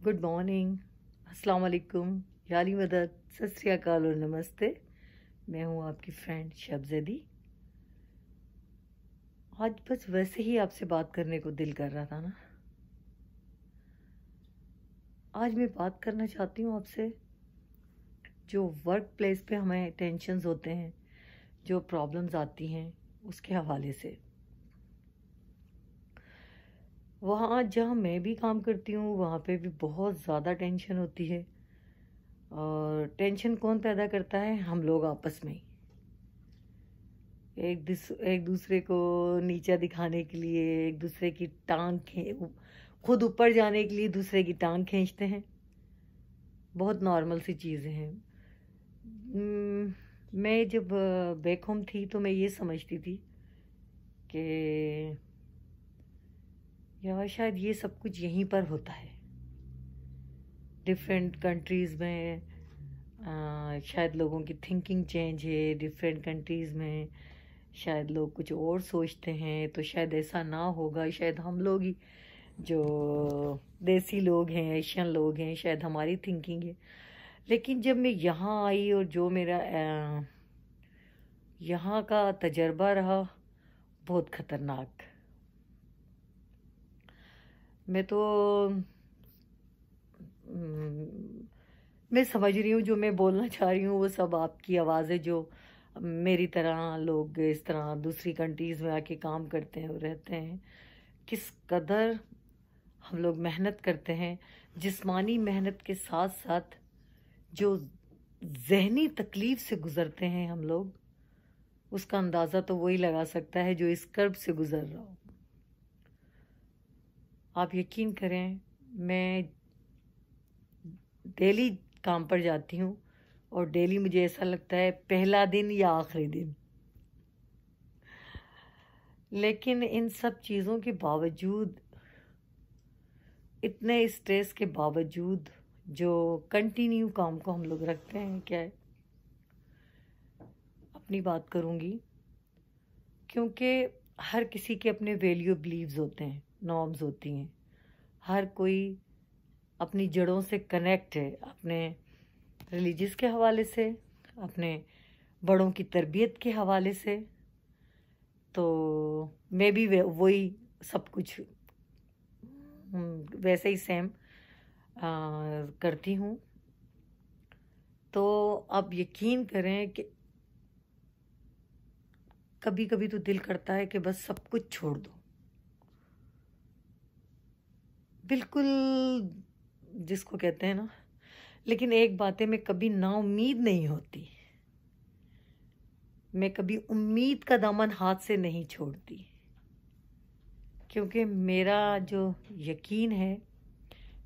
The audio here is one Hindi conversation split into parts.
गुड मॉर्निंग, अस्सलाम वालेकुम, याली मदद, सत श्री अकाल और नमस्ते। मैं हूँ आपकी फ्रेंड शबज़दी। आज बस वैसे ही आपसे बात करने को दिल कर रहा था ना। आज मैं बात करना चाहती हूँ आपसे, जो वर्क प्लेस पे हमें टेंशन्स होते हैं, जो प्रॉब्लम्स आती हैं, उसके हवाले से। वहाँ जहाँ मैं भी काम करती हूँ वहाँ पे भी बहुत ज़्यादा टेंशन होती है। और टेंशन कौन पैदा करता है? हम लोग आपस में ही। एक दूसरे को नीचा दिखाने के लिए, एक दूसरे की खुद ऊपर जाने के लिए दूसरे की टांग खींचते हैं। बहुत नॉर्मल सी चीज़ें हैं। मैं जब बैक होम थी तो मैं ये समझती थी कि यार शायद ये सब कुछ यहीं पर होता है। डिफरेंट कंट्रीज़ में शायद लोगों की थिंकिंग चेंज है। डिफरेंट कंट्रीज़ में शायद लोग कुछ और सोचते हैं, तो शायद ऐसा ना होगा। शायद हम लोग ही जो देसी लोग हैं, एशियन लोग हैं, शायद हमारी थिंकिंग है। लेकिन जब मैं यहाँ आई और जो मेरा यहाँ का तजर्बा रहा, बहुत ख़तरनाक। मैं तो मैं समझ रही हूँ जो मैं बोलना चाह रही हूँ वो सब आपकी आवाज़ें, जो मेरी तरह लोग इस तरह दूसरी कंट्रीज़ में आके काम करते हैं और रहते हैं, किस कदर हम लोग मेहनत करते हैं। जिस्मानी मेहनत के साथ साथ जो जहनी तकलीफ से गुज़रते हैं हम लोग, उसका अंदाज़ा तो वही लगा सकता है जो इस कर्ब से गुज़र रहा हो। आप यकीन करें, मैं डेली काम पर जाती हूँ और डेली मुझे ऐसा लगता है पहला दिन या आखिरी दिन। लेकिन इन सब चीज़ों के बावजूद, इतने स्ट्रेस के बावजूद, जो कंटिन्यू काम को हम लोग रखते हैं, क्या है, अपनी बात करूँगी, क्योंकि हर किसी के अपने वैल्यू बिलीव्स होते हैं, नॉर्म्स होती हैं। हर कोई अपनी जड़ों से कनेक्ट है, अपने रिलीजियस के हवाले से, अपने बड़ों की तरबियत के हवाले से। तो मैं भी वही सब कुछ वैसे ही सेम करती हूँ। तो अब यकीन करें कि कभी कभी तो दिल करता है कि बस सब कुछ छोड़ दो, बिल्कुल, जिसको कहते हैं ना। लेकिन एक बात है, मैं कभी नाउम्मीद नहीं होती। मैं कभी उम्मीद का दामन हाथ से नहीं छोड़ती, क्योंकि मेरा जो यकीन है,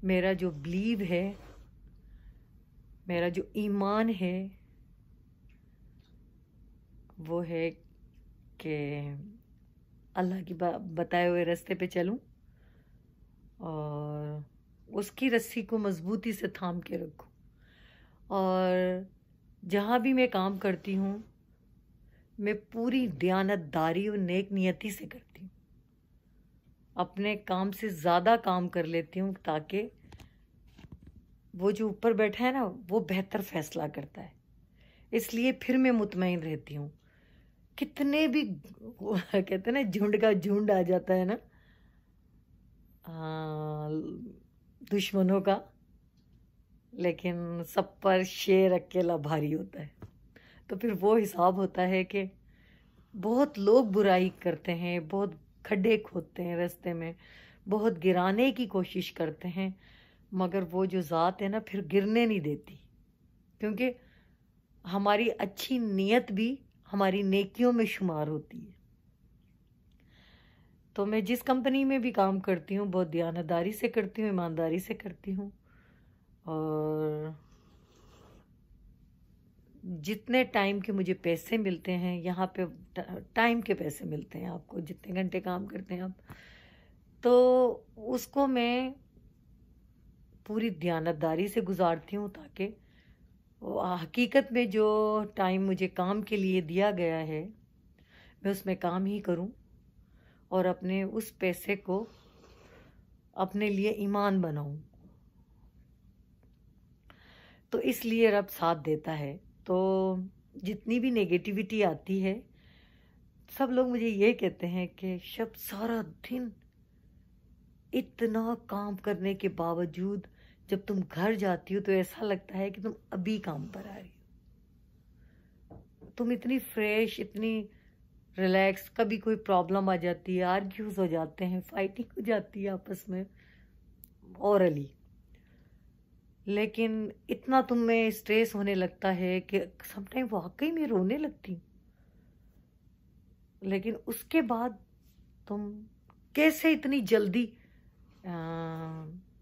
मेरा जो बिलीव है, मेरा जो ईमान है, वो है कि अल्लाह की बताए हुए रास्ते पे चलूं और उसकी रस्सी को मजबूती से थाम के रखूं। और जहाँ भी मैं काम करती हूँ, मैं पूरी दयानतदारी और नेक नियति से करती हूँ। अपने काम से ज़्यादा काम कर लेती हूँ ताकि वो जो ऊपर बैठा है ना, वो बेहतर फैसला करता है। इसलिए फिर मैं मुतमईन रहती हूँ। कितने भी कहते हैं ना, झुंड का झुंड आ जाता है ना, दुश्मनों का, लेकिन सब पर शेर अकेला भारी होता है। तो फिर वो हिसाब होता है कि बहुत लोग बुराई करते हैं, बहुत खड्डे खोदते हैं रास्ते में, बहुत गिराने की कोशिश करते हैं, मगर वो जो ज़ात है ना, फिर गिरने नहीं देती। क्योंकि हमारी अच्छी नीयत भी हमारी नेकियों में शुमार होती है। तो मैं जिस कंपनी में भी काम करती हूँ, बहुत दयानतदारी से करती हूँ, ईमानदारी से करती हूँ। और जितने टाइम के मुझे पैसे मिलते हैं यहाँ पे, टाइम के पैसे मिलते हैं आपको, जितने घंटे काम करते हैं आप, तो उसको मैं पूरी दयानतदारी से गुजारती हूँ, ताकि हकीकत में जो टाइम मुझे काम के लिए दिया गया है, मैं उसमें काम ही करूँ और अपने उस पैसे को अपने लिए ईमान बनाऊँ। तो इसलिए रब साथ देता है। तो जितनी भी नेगेटिविटी आती है, सब लोग मुझे ये कहते हैं कि शब सारा दिन इतना काम करने के बावजूद जब तुम घर जाती हो तो ऐसा लगता है कि तुम अभी काम पर आ रही हो। तुम इतनी फ्रेश, इतनी रिलैक्स, कभी कोई प्रॉब्लम आ जाती है, आर्ग्यूज हो जाते हैं, फाइटिंग हो जाती है आपस में ओरली, लेकिन इतना तुम में स्ट्रेस होने लगता है कि समटाइम वाकई में रोने लगती हूँ। लेकिन उसके बाद तुम कैसे इतनी जल्दी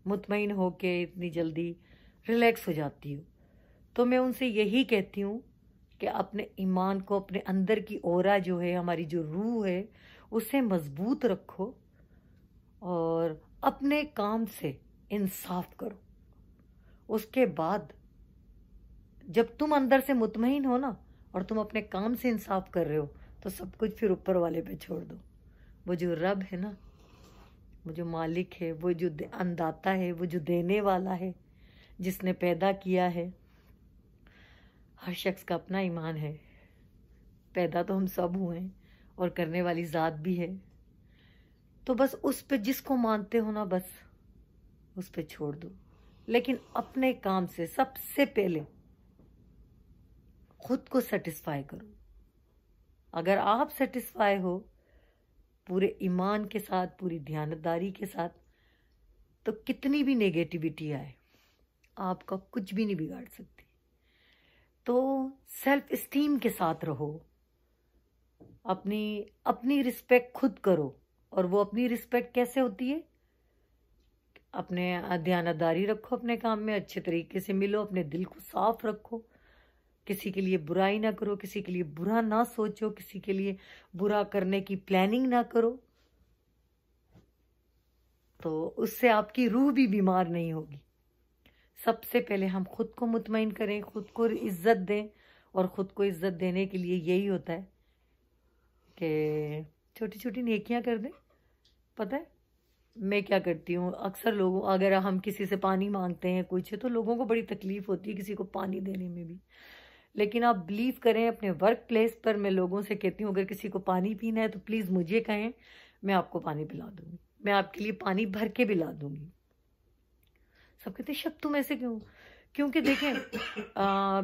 मुतमईन होके इतनी जल्दी रिलैक्स हो जाती हो। तो मैं उनसे यही कहती हूँ कि अपने ईमान को, अपने अंदर की औरा जो है, हमारी जो रूह है, उसे मजबूत रखो और अपने काम से इंसाफ करो। उसके बाद जब तुम अंदर से मुतमईन हो ना और तुम अपने काम से इंसाफ कर रहे हो, तो सब कुछ फिर ऊपर वाले पे छोड़ दो। वो जो रब है ना, वो जो मालिक है, वो जो अन्नदाता है, वो जो देने वाला है, जिसने पैदा किया है। हर शख्स का अपना ईमान है। पैदा तो हम सब हुए हैं और करने वाली ज़ात भी है। तो बस उस पे जिसको मानते हो ना, बस उस पे छोड़ दो। लेकिन अपने काम से सबसे पहले खुद को सेटिस्फाई करो। अगर आप सेटिस्फाई हो पूरे ईमान के साथ, पूरी ध्यानदारी के साथ, तो कितनी भी नेगेटिविटी आए आपका कुछ भी नहीं बिगाड़ सकती। तो सेल्फ एस्टीम के साथ रहो, अपनी रिस्पेक्ट खुद करो। और वो अपनी रिस्पेक्ट कैसे होती है? अपने ध्यानदारी रखो, अपने काम में अच्छे तरीके से मिलो, अपने दिल को साफ रखो, किसी के लिए बुराई ना करो, किसी के लिए बुरा ना सोचो, किसी के लिए बुरा करने की प्लानिंग ना करो। तो उससे आपकी रूह भी बीमार नहीं होगी। सबसे पहले हम खुद को मुतमईन करें, खुद को इज्जत दें। और खुद को इज्जत देने के लिए यही होता है कि छोटी छोटी नेकियां कर दें। पता है मैं क्या करती हूँ? अक्सर लोगों, अगर हम किसी से पानी मांगते हैं कुछ, तो लोगों को बड़ी तकलीफ होती है किसी को पानी देने में भी। लेकिन आप बिलीव करें, अपने वर्क प्लेस पर मैं लोगों से कहती हूँ, अगर किसी को पानी पीना है तो प्लीज़ मुझे कहें, मैं आपको पानी पिला दूंगी, मैं आपके लिए पानी भर के पिला दूंगी। सब कहते शब तुम ऐसे क्यों? क्योंकि देखें,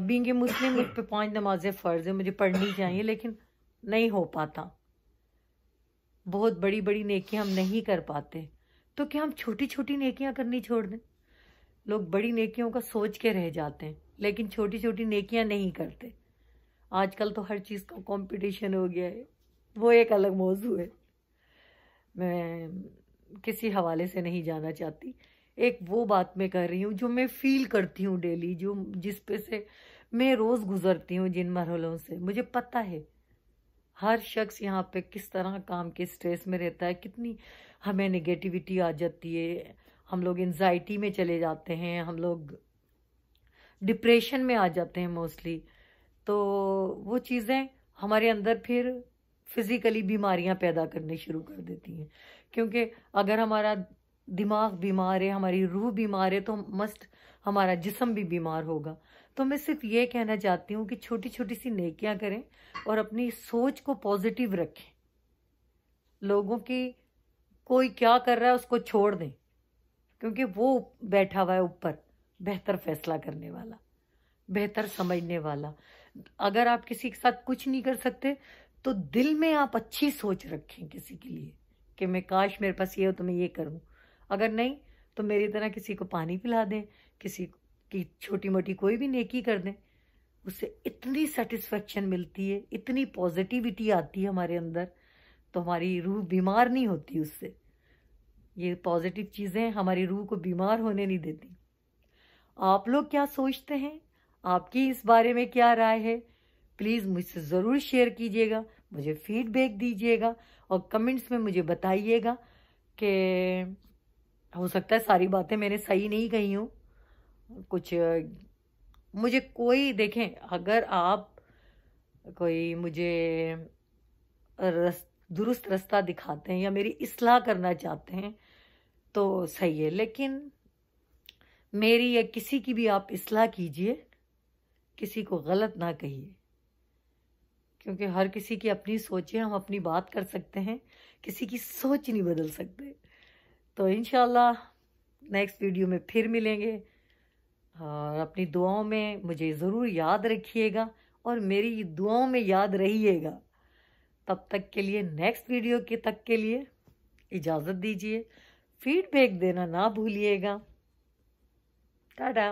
बीइंग ए मुस्लिम, मुझ पे 5 नमाजें फ़र्ज़ है, मुझे पढ़नी चाहिए, लेकिन नहीं हो पाता। बहुत बड़ी बड़ी नेकियां हम नहीं कर पाते। तो क्या हम छोटी छोटी नेकियां करनी छोड़ दें? लोग बड़ी नेकियों का सोच के रह जाते हैं, लेकिन छोटी छोटी नेकियां नहीं करते। आजकल तो हर चीज़ का कंपटीशन हो गया है, वो एक अलग मौजू है, मैं किसी हवाले से नहीं जाना चाहती। एक वो बात मैं कर रही हूँ जो मैं फील करती हूँ डेली, जो जिस पे से मैं रोज़ गुजरती हूँ, जिन मरहलों से मुझे पता है। हर शख्स यहाँ पे किस तरह काम के स्ट्रेस में रहता है, कितनी हमें नेगेटिविटी आ जाती है, हम लोग एंजाइटी में चले जाते हैं, हम लोग डिप्रेशन में आ जाते हैं मोस्टली। तो वो चीज़ें हमारे अंदर फिर फिज़िकली बीमारियां पैदा करनी शुरू कर देती हैं। क्योंकि अगर हमारा दिमाग बीमार है, हमारी रूह बीमार है, तो मस्ट हमारा जिस्म भी बीमार होगा। तो मैं सिर्फ ये कहना चाहती हूँ कि छोटी छोटी सी नेकियां करें और अपनी सोच को पॉजिटिव रखें। लोगों की कोई क्या कर रहा है उसको छोड़ दें, क्योंकि वो बैठा हुआ है ऊपर, बेहतर फैसला करने वाला, बेहतर समझने वाला। अगर आप किसी के साथ कुछ नहीं कर सकते तो दिल में आप अच्छी सोच रखें किसी के लिए कि मैं काश मेरे पास ये हो तो मैं ये करूं। अगर नहीं तो मेरी तरह किसी को पानी पिला दें, किसी की छोटी मोटी कोई भी नेकी कर दें। उससे इतनी सेटिस्फेक्शन मिलती है, इतनी पॉजिटिविटी आती है हमारे अंदर, तो हमारी रूह बीमार नहीं होती उससे। ये पॉजिटिव चीज़ें हमारी रूह को बीमार होने नहीं देती। आप लोग क्या सोचते हैं? आपकी इस बारे में क्या राय है? प्लीज़ मुझसे ज़रूर शेयर कीजिएगा, मुझे फीडबैक दीजिएगा और कमेंट्स में मुझे बताइएगा कि हो सकता है सारी बातें मैंने सही नहीं कही हूँ। कुछ मुझे कोई देखें, अगर आप कोई मुझे दुरुस्त रास्ता दिखाते हैं या मेरी इस्लाह करना चाहते हैं तो सही है, लेकिन मेरी या किसी की भी आप इस्लाह कीजिए, किसी को गलत ना कहिए, क्योंकि हर किसी की अपनी सोच है। हम अपनी बात कर सकते हैं, किसी की सोच नहीं बदल सकते। तो इंशाल्लाह नेक्स्ट वीडियो में फिर मिलेंगे, और अपनी दुआओं में मुझे ज़रूर याद रखिएगा और मेरी दुआओं में याद रहिएगा। तब तक के लिए, नेक्स्ट वीडियो के तक के लिए इजाज़त दीजिए। फीडबैक देना ना भूलिएगा। टाटा।